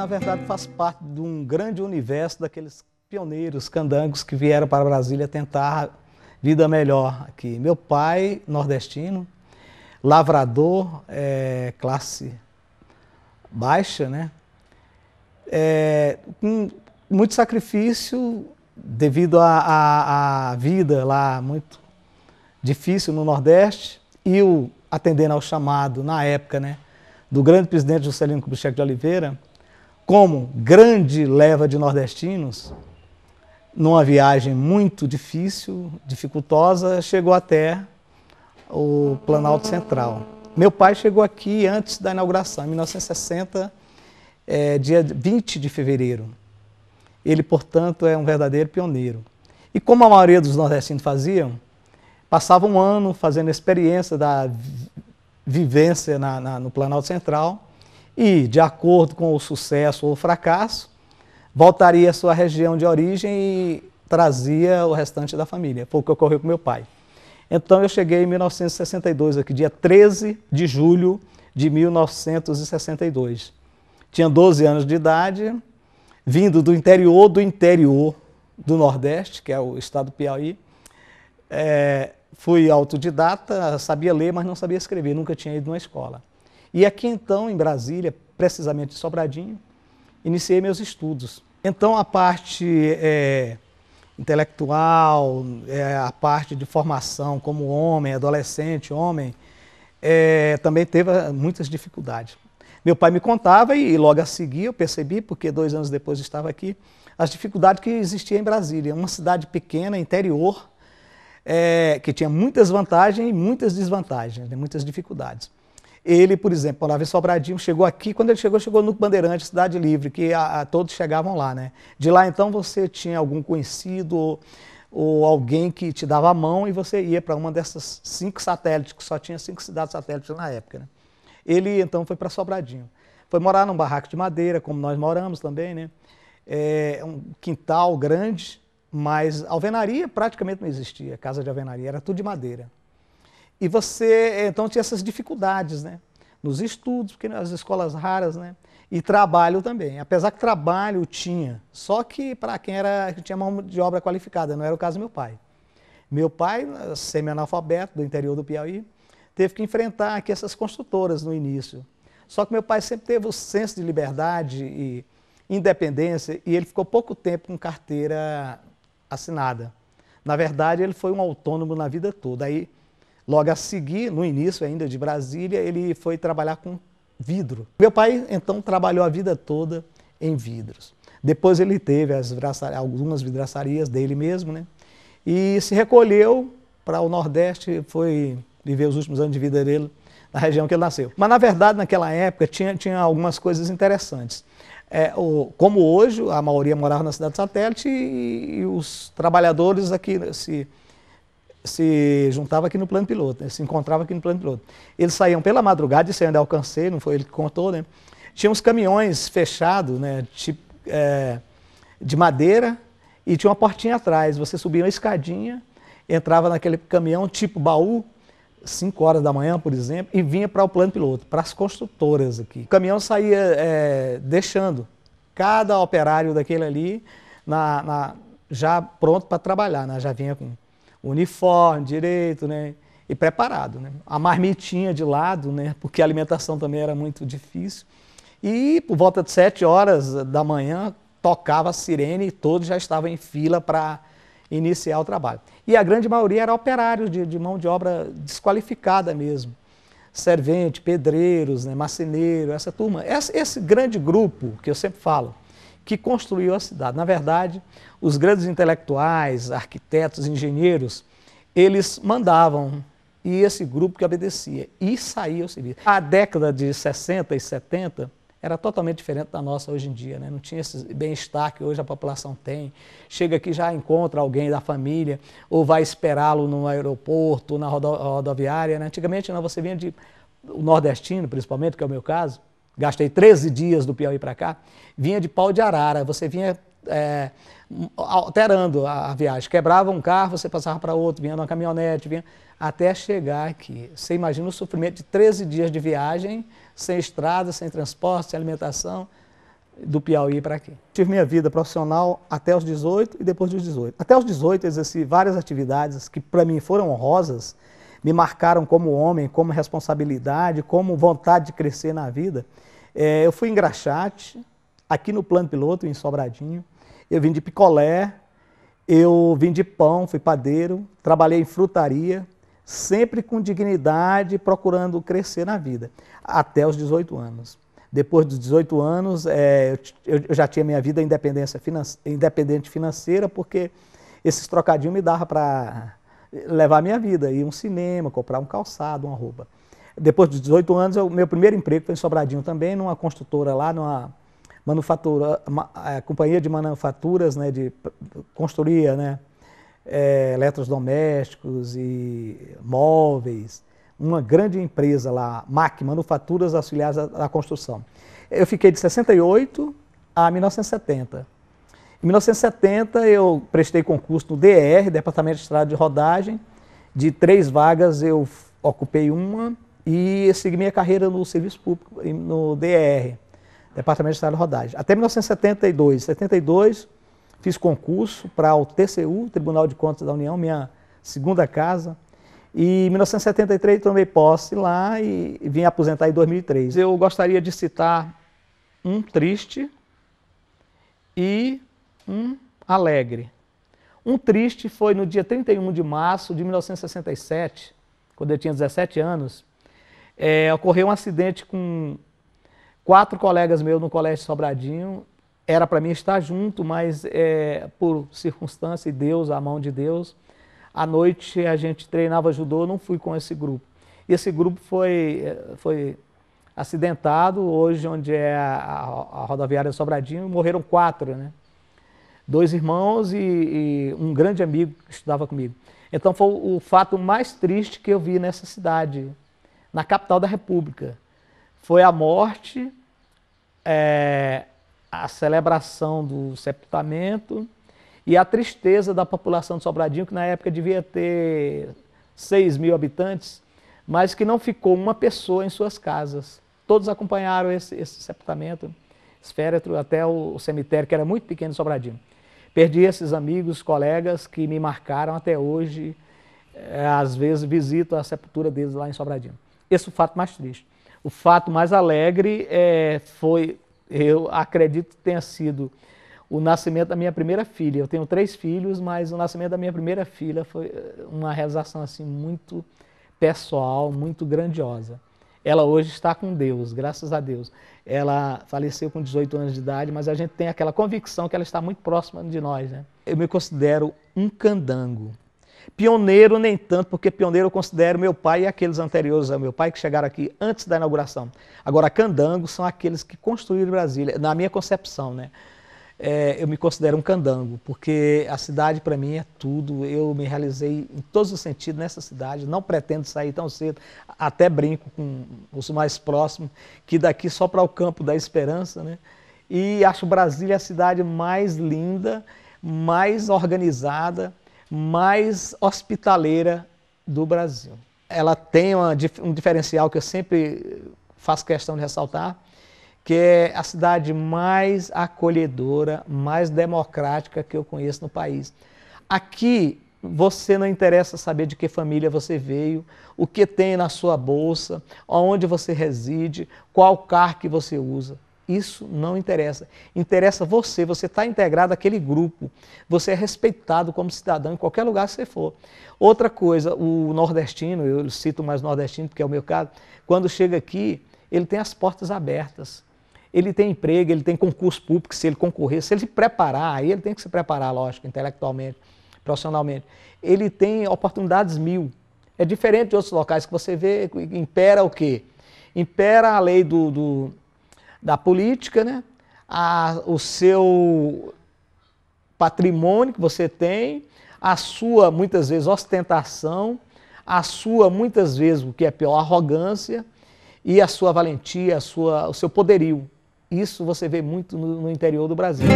verdade, faz parte de um grande universo daqueles pioneiros candangos que vieram para Brasília tentar vida melhor aqui. Meu pai, nordestino, lavrador, classe baixa, né? Com muito sacrifício devido à vida lá muito difícil no Nordeste e atendendo ao chamado, na época, né, do grande presidente Juscelino Kubitschek de Oliveira, como grande leva de nordestinos, numa viagem muito difícil, dificultosa, chegou até o Planalto Central. Meu pai chegou aqui antes da inauguração, em 1960, dia 20 de fevereiro. Ele, portanto, é um verdadeiro pioneiro. E como a maioria dos nordestinos faziam, passava um ano fazendo experiência da vivência no Planalto Central e, de acordo com o sucesso ou o fracasso, voltaria à sua região de origem e trazia o restante da família. Foi o que ocorreu com meu pai. Então eu cheguei em 1962, aqui, dia 13 de julho de 1962. Tinha 12 anos de idade, vindo do interior do Nordeste, que é o estado do Piauí. Fui autodidata, sabia ler, mas não sabia escrever, nunca tinha ido numa escola. E aqui então, em Brasília, precisamente em Sobradinho, iniciei meus estudos. Então a parte intelectual, a parte de formação como homem, adolescente, homem, também teve muitas dificuldades. Meu pai me contava e logo a seguir eu percebi, porque 2 anos depois eu estava aqui, as dificuldades que existiam em Brasília, uma cidade pequena, interior, que tinha muitas vantagens e muitas desvantagens, né, muitas dificuldades. Ele, por exemplo, morava em Sobradinho, chegou aqui, quando ele chegou no Bandeirante, Cidade Livre, que todos chegavam lá, né? De lá, então, você tinha algum conhecido ou alguém que te dava a mão e você ia para uma dessas 5 satélites, que só tinha 5 cidades satélites na época, né? Ele, então, foi para Sobradinho. Foi morar num barraco de madeira, como nós moramos também, né? Um quintal grande, mas alvenaria praticamente não existia, casa de alvenaria, era tudo de madeira. E você, então, tinha essas dificuldades, né? Nos estudos, porque as escolas raras, né? E trabalho também. Apesar que trabalho tinha, só que para quem tinha mão de obra qualificada, não era o caso do meu pai. Meu pai, semi-analfabeto, do interior do Piauí, teve que enfrentar aqui essas construtoras no início. Só que meu pai sempre teve o senso de liberdade e independência e ele ficou pouco tempo com carteira assinada. Na verdade, ele foi um autônomo na vida toda. Aí, logo a seguir, no início ainda de Brasília, ele foi trabalhar com vidro. Meu pai, então, trabalhou a vida toda em vidros. Depois ele teve algumas vidraçarias dele mesmo, né? E se recolheu para o Nordeste, foi viver os últimos anos de vida dele na região que ele nasceu. Mas, na verdade, naquela época, tinha algumas coisas interessantes. Como hoje, a maioria morava na cidade satélite e os trabalhadores aqui se juntavam aqui no plano piloto, né? Se encontravam aqui no plano piloto. Eles saíam pela madrugada, isso eu ainda alcancei, não foi ele que contou, né? Tinha uns caminhões fechados, né? Tipo, de madeira e tinha uma portinha atrás. Você subia uma escadinha, entrava naquele caminhão tipo baú, 5 horas da manhã, por exemplo, e vinha para o plano piloto, para as construtoras aqui. O caminhão saía deixando cada operário daquele ali já pronto para trabalhar, né? Já vinha com uniforme direito, né? E preparado, né? A marmitinha de lado, né? Porque a alimentação também era muito difícil. E por volta de 7 horas da manhã tocava a sirene e todos já estavam em fila para iniciar o trabalho. E a grande maioria era operários de mão de obra desqualificada mesmo. Servente, pedreiros, né, marceneiro, essa turma. Esse grande grupo, que eu sempre falo, que construiu a cidade. Na verdade, os grandes intelectuais, arquitetos, engenheiros, eles mandavam, e esse grupo que obedecia, e saía o serviço. A década de 60 e 70 era totalmente diferente da nossa hoje em dia, né? Não tinha esse bem-estar que hoje a população tem. Chega aqui, já encontra alguém da família, ou vai esperá-lo no aeroporto, ou na rodoviária, né? Antigamente não, você vinha o nordestino, principalmente, que é o meu caso, gastei 13 dias do Piauí para cá, vinha de Pau de Arara, você vinha alterando a viagem. Quebrava um carro, você passava para outro, vinha numa caminhonete, vinha até chegar aqui. Você imagina o sofrimento de 13 dias de viagem, sem estrada, sem transporte, sem alimentação. do Piauí para aqui. Tive minha vida profissional até os 18 e depois dos 18. Até os 18 eu exerci várias atividades que para mim foram honrosas, me marcaram como homem, como responsabilidade, como vontade de crescer na vida. Eu fui engraxate, aqui no Plano Piloto, em Sobradinho. Eu vim de picolé, eu vim de pão, fui padeiro, trabalhei em frutaria, sempre com dignidade, procurando crescer na vida, até os 18 anos. Depois dos 18 anos, eu já tinha minha vida independente financeira, porque esses trocadinhos me davam para levar a minha vida, ir a um cinema, comprar um calçado, uma roupa. Depois dos 18 anos, meu primeiro emprego foi em Sobradinho também, numa construtora lá, numa manufatura, companhia de manufaturas, né, construía, né, eletrodomésticos e móveis, uma grande empresa lá, MAC, Manufaturas Auxiliares à Construção. Eu fiquei de 68 a 1970. Em 1970 eu prestei concurso no DR, Departamento de Estrada de Rodagem. De 3 vagas eu ocupei uma e segui minha carreira no serviço público, no DR, Departamento de Estrada de Rodagem. Até 1972. Em 72 fiz concurso para o TCU, Tribunal de Contas da União, minha segunda casa. E em 1973 tomei posse lá e vim aposentar em 2003. Eu gostaria de citar um triste e um alegre. Um triste foi no dia 31 de março de 1967, quando eu tinha 17 anos, ocorreu um acidente com 4 colegas meus no Colégio Sobradinho. Era para mim estar junto, mas por circunstância e Deus, a mão de Deus, à noite a gente treinava judô, não fui com esse grupo. E esse grupo foi acidentado, hoje onde é a rodoviária Sobradinho, morreram 4, né? 2 irmãos e um grande amigo que estudava comigo. Então foi o fato mais triste que eu vi nessa cidade, na capital da República. Foi a morte, a celebração do sepultamento, e a tristeza da população de Sobradinho, que na época devia ter 6.000 habitantes, mas que não ficou uma pessoa em suas casas. Todos acompanharam esse sepultamento, esse féretro, até o cemitério, que era muito pequeno em Sobradinho. Perdi esses amigos, colegas que me marcaram até hoje. Às vezes visito a sepultura deles lá em Sobradinho. Esse é o fato mais triste. O fato mais alegre foi, eu acredito que tenha sido o nascimento da minha primeira filha. Eu tenho 3 filhos, mas o nascimento da minha primeira filha foi uma realização assim, muito pessoal, muito grandiosa. Ela hoje está com Deus, graças a Deus. Ela faleceu com 18 anos de idade, mas a gente tem aquela convicção que ela está muito próxima de nós, né? Eu me considero um candango. Pioneiro nem tanto, porque pioneiro eu considero meu pai e aqueles anteriores ao meu pai que chegaram aqui antes da inauguração. Agora, candangos são aqueles que construíram Brasília, na minha concepção, né? Eu me considero um candango, porque a cidade para mim é tudo. Eu me realizei em todos os sentidos nessa cidade, não pretendo sair tão cedo, até brinco com os mais próximos, que daqui só para o Campo da Esperança, né? E acho Brasília a cidade mais linda, mais organizada, mais hospitaleira do Brasil. Ela tem um diferencial que eu sempre faço questão de ressaltar, que é a cidade mais acolhedora, mais democrática que eu conheço no país. Aqui você não interessa saber de que família você veio, o que tem na sua bolsa, onde você reside, qual carro que você usa. Isso não interessa. Interessa você está integrado àquele grupo, você é respeitado como cidadão em qualquer lugar que você for. Outra coisa, o nordestino, eu cito mais nordestino porque é o meu caso, quando chega aqui, ele tem as portas abertas. Ele tem emprego, ele tem concurso público, se ele concorrer, se ele se preparar, aí ele tem que se preparar, lógico, intelectualmente, profissionalmente. Ele tem oportunidades 1000. É diferente de outros locais que você vê, impera o quê? Impera a lei da política, né? O seu patrimônio que você tem, a sua, muitas vezes, ostentação, a sua, muitas vezes, o que é pior, arrogância, e a sua valentia, o seu poderio. Isso você vê muito no interior do Brasil.